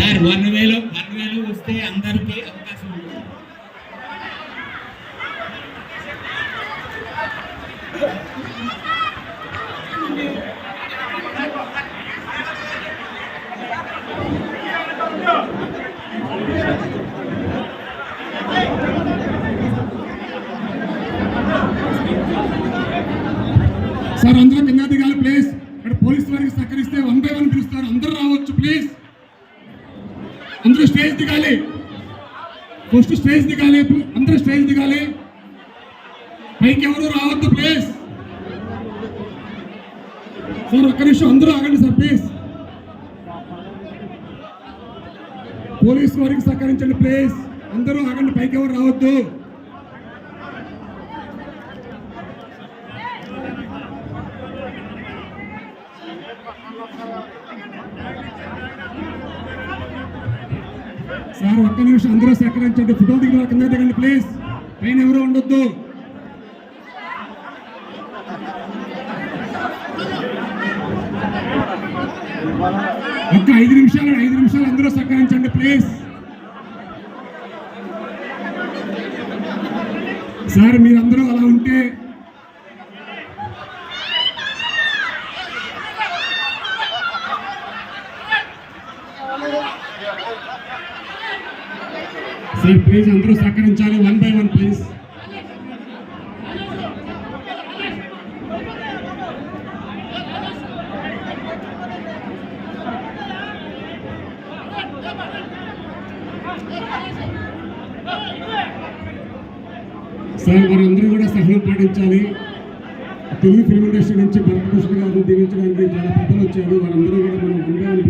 Sir 1000 వస్తే అందరికీ అవకాశం ఉంది. సార్ అందరూ కింద దిగాలి ప్లీజ్. ఇక్కడ పోలీసు వారికి సహకరిస్తే 1 by 1 పిలుస్తారు, అందరూ రావచ్చు ప్లీజ్. అందరూ స్టేజ్ దిగాలి, ఫస్ట్ స్టేజ్ దిగాలి, అందరూ స్టేజ్ దిగాలి. పైకి ఎవరు రావద్దు ప్లీజ్. సార్ ఒక్క నిమిషం అందరూ ఆగండి సార్ ప్లీజ్. పోలీసు వారికి సహకరించండి ప్లీజ్, అందరూ ఆగండి, పైకి ఎవరు రావద్దు. సార్ ఒక్క నిమిషం అందరూ సహకరించండి, ఫోటో దిగిన కింద దిగండి ప్లీజ్, పైన ఎవరు ఉండొద్దు. ఒక్క 5 నిమిషాలు అందరూ సహకరించండి ప్లీజ్. సార్ మీరందరూ అలా ఉంటే సార్ ప్లీజ్ అందరూ సహకరించాలి, 1 by 1 ప్లీజ్. సార్ వారందరూ కూడా సహనం పాటించాలి. తెలుగు ఫిల్మ్ ఇండస్ట్రీ నుంచి భరతభూషణ్ గారు దీవించడానికి చాలా పెద్దలు వచ్చారు, వారందరూ కూడా మనం 1 by 1